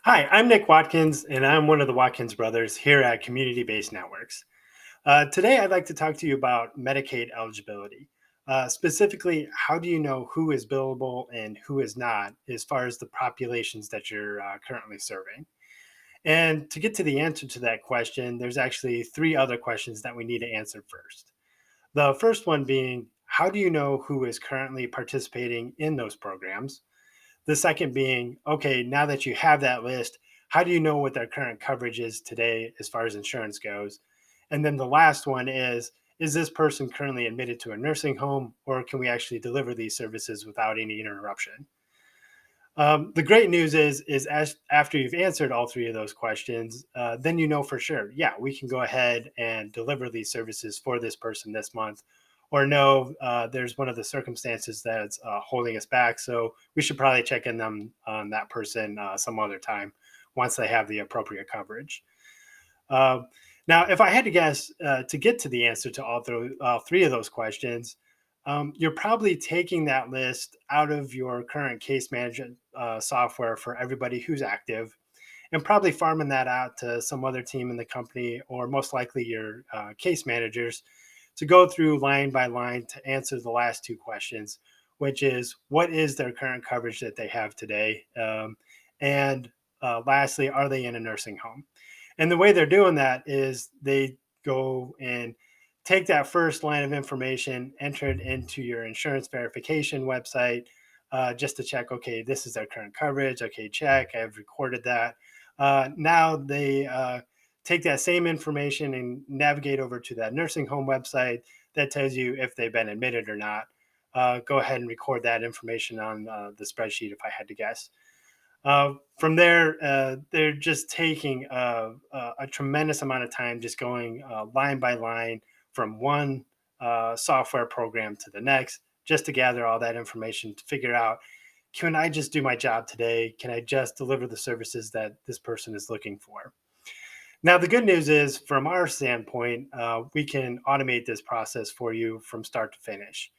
Hi, I'm Nick Watkins, and I'm one of the Watkins brothers here at Community Based Networks. Today, I'd like to talk to you about Medicaid eligibility. Specifically, how do you know who is billable and who is not as far as the populations that you're currently serving? And to get to the answer to that question, there's actually three other questions that we need to answer first. The first one being, how do you know who is currently participating in those programs? The second being, okay, now that you have that list, how do you know what their current coverage is today as far as insurance goes? And then the last one is this person currently admitted to a nursing home, or can we actually deliver these services without any interruption? The great news is as after you've answered all three of those questions, then you know for sure, yeah, we can go ahead and deliver these services for this person this month, or no, there's one of the circumstances that's holding us back, so we should probably check in them on that person some other time once they have the appropriate coverage. Uh, Now, if I had to guess to get to the answer to all three of those questions, you're probably taking that list out of your current case management software for everybody who's active and probably farming that out to some other team in the company or most likely your case managers to go through line by line to answer the last two questions, which is what is their current coverage that they have today? And lastly, are they in a nursing home? And the way they're doing that is they go and take that first line of information, enter it into your insurance verification website just to check, okay, this is their current coverage. Okay, check. I've recorded that. Now they take that same information and navigate over to that nursing home website that tells you if they've been admitted or not. Go ahead and record that information on the spreadsheet if I had to guess. From there, they're just taking a tremendous amount of time, just going line by line from one software program to the next, just to gather all that information to figure out, can I just do my job today? Can I just deliver the services that this person is looking for? Now, the good news is, from our standpoint, we can automate this process for you from start to finish.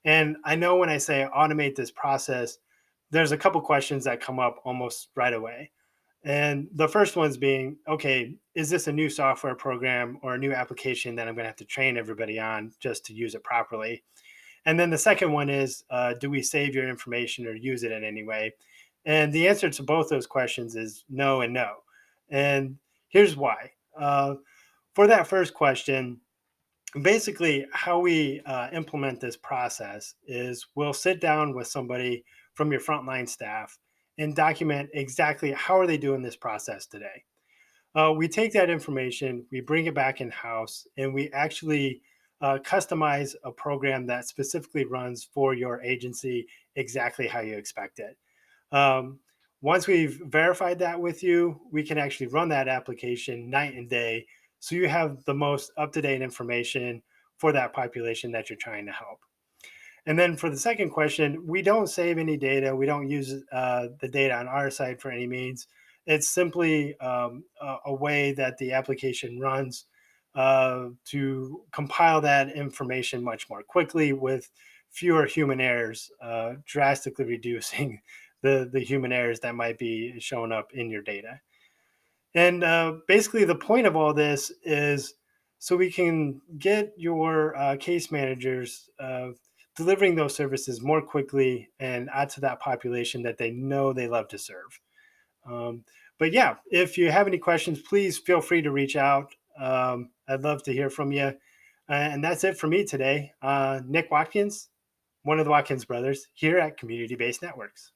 And I know when I say automate this process, there's a couple questions that come up almost right away. And the first one's being, okay, is this a new software program or a new application that I'm going to have to train everybody on just to use it properly? And then the second one is, do we save your information or use it in any way? And the answer to both those questions is no and no. And here's why. For that first question, basically how we implement this process is we'll sit down with somebody from your frontline staff and document exactly how are they doing this process today. We take that information, we bring it back in house, and we actually customize a program that specifically runs for your agency exactly how you expect it. um, Once we've verified that with you, we can actually run that application night and day. So you have the most up to date information for that population that you're trying to help. And then for the second question, we don't save any data. We don't use the data on our side for any means. It's simply a way that the application runs to compile that information much more quickly with fewer human errors, drastically reducing the human errors that might be showing up in your data. And basically, the point of all this is so we can get your case managers delivering those services more quickly and out to that population that they know they love to serve. Um, but yeah, if you have any questions, please feel free to reach out. I'd love to hear from you. And that's it for me today. Nick Watkins, one of the Watkins brothers here at Community Based Networks.